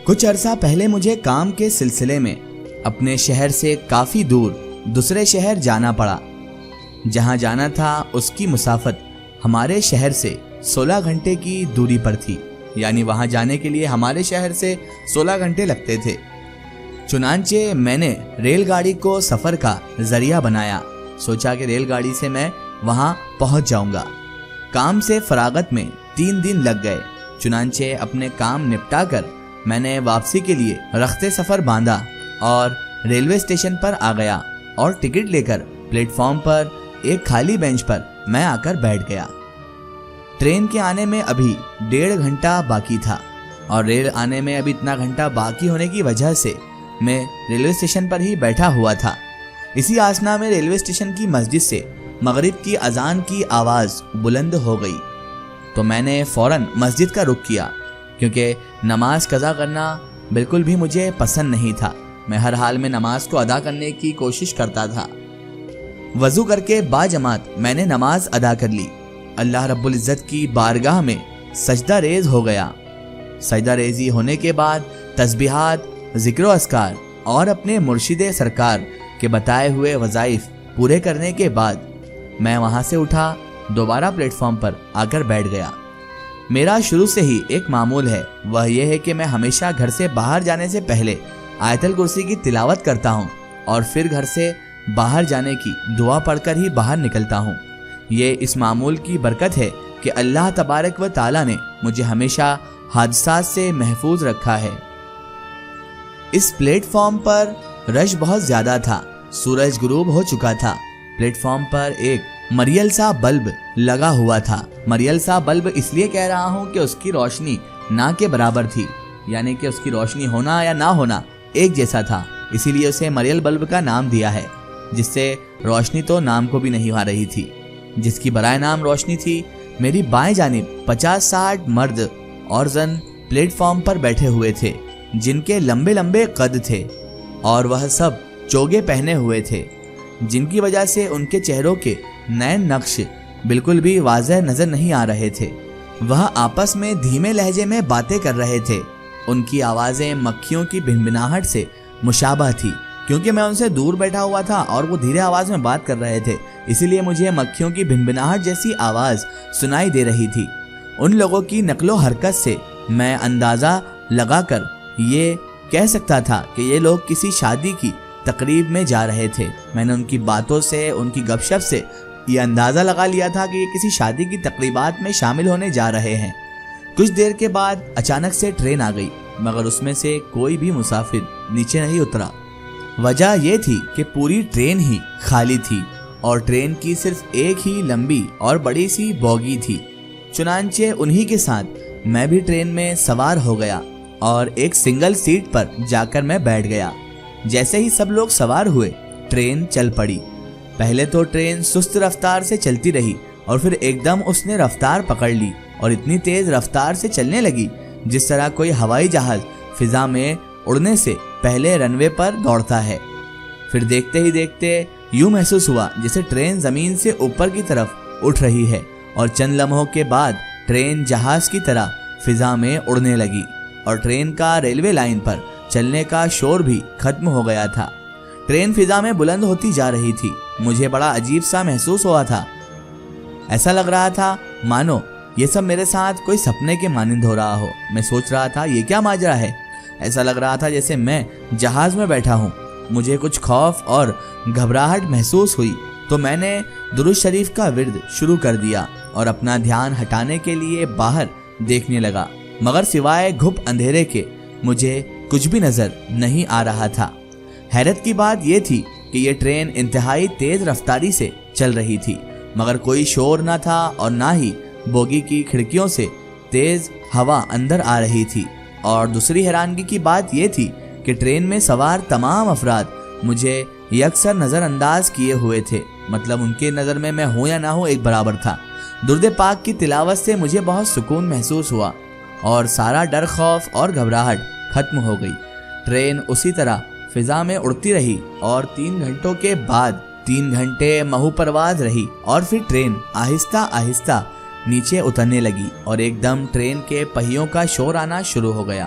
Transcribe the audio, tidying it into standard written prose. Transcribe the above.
کچھ عرصہ پہلے مجھے کام کے سلسلے میں اپنے شہر سے کافی دور دوسرے شہر جانا پڑا۔ جہاں جانا تھا اس کی مسافت ہمارے شہر سے 16 گھنٹے کی دوری پر تھی، یعنی وہاں جانے کے لیے ہمارے شہر سے 16 گھنٹے لگتے تھے۔ چنانچہ میں نے ریل گاڑی کو سفر کا ذریعہ بنایا، سوچا کہ ریل گاڑی سے میں وہاں پہنچ جاؤں گا۔ کام سے فراغت میں 3 دن لگ گئے۔ چنانچہ اپنے کام نپٹا کر میں نے واپسی کے لیے رخت سفر باندھا اور ریلوے اسٹیشن پر آ گیا اور ٹکٹ لے کر پلیٹ فارم پر ایک خالی بینچ پر میں آ کر بیٹھ گیا۔ ٹرین کے آنے میں ابھی 1.5 گھنٹہ باقی تھا اور ریل آنے میں ابھی اتنا گھنٹہ باقی ہونے کی وجہ سے میں ریلوے اسٹیشن پر ہی بیٹھا ہوا تھا۔ اسی آسنا میں ریلوے اسٹیشن کی مسجد سے مغرب کی اذان کی آواز بلند ہو گئی تو میں نے فوراً مسجد کا رخ کیا، کیونکہ نماز قضا کرنا بالکل بھی مجھے پسند نہیں تھا۔ میں ہر حال میں نماز کو ادا کرنے کی کوشش کرتا تھا۔ وضو کر کے باجماعت میں نے نماز ادا کر لی۔ اللہ رب العزت کی بارگاہ میں سجدہ ریز ہو گیا۔ سجدہ ریزی ہونے کے بعد تسبیحات، ذکر و اذکار اور اپنے مرشد سرکار کے بتائے ہوئے وظائف پورے کرنے کے بعد میں وہاں سے اٹھا، دوبارہ پلیٹ فارم پر آ کر بیٹھ گیا۔ میرا شروع سے ہی ایک معمول ہے، وہ یہ ہے کہ میں ہمیشہ گھر سے باہر جانے سے پہلے آیت الکرسی کی تلاوت کرتا ہوں اور پھر گھر سے باہر جانے کی دعا پڑھ کر ہی باہر نکلتا ہوں۔ یہ اس معمول کی برکت ہے کہ اللہ تبارک و تعالی نے مجھے ہمیشہ حادثات سے محفوظ رکھا ہے۔ اس پلیٹ فارم پر رش بہت زیادہ تھا، سورج غروب ہو چکا تھا۔ پلیٹ فارم پر ایک مریل سا بلب لگا ہوا تھا۔ مریل سا بلب اس لیے کہہ رہا ہوں کہ اس کی روشنی نہ کے برابر تھی، یعنی کہ اس کی روشنی ہونا یا نہ ہونا ایک جیسا تھا، اسی لیے اسے مریل بلب کا نام دیا ہے، جس سے روشنی تو نام کو بھی نہیں آ رہی تھی۔ جس کی برائے نام روشنی تھی، میری بائیں جانب 50-60 مرد اور زن پلیٹ فارم پر بیٹھے ہوئے تھے، جن کے لمبے لمبے قد تھے اور وہ سب چوگے پہنے ہوئے تھے، جن کی وجہ سے ان کے چہروں کے نئے نقش بالکل بھی واضح نظر نہیں آ رہے تھے۔ وہ آپس میں دھیمے لہجے میں باتیں کر رہے تھے۔ ان کی آوازیں مکھیوں کی بھنبھناہٹ سے مشابہ تھی، کیونکہ میں ان سے دور بیٹھا ہوا تھا اور وہ دھیرے آواز میں بات کر رہے تھے، اسی لیے مجھے مکھیوں کی بھنبھناہٹ جیسی آواز سنائی دے رہی تھی۔ ان لوگوں کی نقل و حرکت سے میں اندازہ لگا کر یہ کہہ سکتا تھا کہ یہ لوگ کسی شادی کی تقریب میں جا رہے تھے۔ میں نے ان کی باتوں سے، ان کی گپ شپ سے یہ اندازہ لگا لیا تھا کہ یہ کسی شادی کی تقریبات میں شامل ہونے جا رہے ہیں۔ کچھ دیر کے بعد اچانک سے ٹرین آ گئی، مگر اس میں سے کوئی بھی مسافر نیچے نہیں اترا۔ وجہ یہ تھی کہ پوری ٹرین ہی خالی تھی اور ٹرین کی صرف ایک ہی لمبی اور بڑی سی بوگی تھی۔ چنانچہ انہی کے ساتھ میں بھی ٹرین میں سوار ہو گیا اور ایک سنگل سیٹ پر جا کر میں بیٹھ گیا۔ جیسے ہی سب لوگ سوار ہوئے، ٹرین چل پڑی۔ پہلے تو ٹرین سست رفتار سے چلتی رہی اور پھر ایک دم اس نے رفتار پکڑ لی اور اتنی تیز رفتار سے چلنے لگی جس طرح کوئی ہوائی جہاز فضا میں اڑنے سے پہلے رن وے پر دوڑتا ہے۔ پھر دیکھتے ہی دیکھتے یوں محسوس ہوا جیسے ٹرین زمین سے اوپر کی طرف اٹھ رہی ہے اور چند لمحوں کے بعد ٹرین جہاز کی طرح فضا میں اڑنے لگی اور ٹرین کا ریلوے لائن پر چلنے کا شور بھی ختم ہو گیا تھا۔ ٹرین فضا میں بلند ہوتی جا رہی تھی۔ مجھے بڑا عجیب سا محسوس ہوا تھا۔ ایسا لگ رہا تھا مانو یہ سب میرے ساتھ کوئی سپنے کے مانند ہو رہا ہو۔ میں سوچ رہا تھا یہ کیا ماجرا ہے۔ ایسا لگ رہا تھا جیسے میں جہاز میں بیٹھا ہوں۔ مجھے کچھ خوف اور گھبراہٹ محسوس ہوئی تو میں نے درود شریف کا ورد شروع کر دیا اور اپنا دھیان ہٹانے کے لیے باہر دیکھنے لگا، مگر سوائے گھپ اندھیرے کے مجھے کچھ بھی نظر نہیں آ رہا تھا۔ حیرت کی بات یہ تھی کہ یہ ٹرین انتہائی تیز رفتاری سے چل رہی تھی، مگر کوئی شور نہ تھا اور نہ ہی بوگی کی کھڑکیوں سے تیز ہوا اندر آ رہی تھی۔ اور دوسری حیرانگی کی بات یہ تھی کہ ٹرین میں سوار تمام افراد مجھے یکسر نظر انداز کیے ہوئے تھے، مطلب ان کے نظر میں ہوں یا نہ ہوں ایک برابر تھا۔ درود پاک کی تلاوت سے مجھے بہت سکون محسوس ہوا اور سارا ڈر، خوف اور گھبراہٹ ختم ہو گئی۔ ٹرین اسی طرح فضا میں اڑتی رہی اور 3 گھنٹوں کے بعد 3 گھنٹے مہو پرواز رہی اور پھر ٹرین آہستہ آہستہ نیچے اترنے لگی اور ایک دم ٹرین کے پہیوں کا شور آنا شروع ہو گیا۔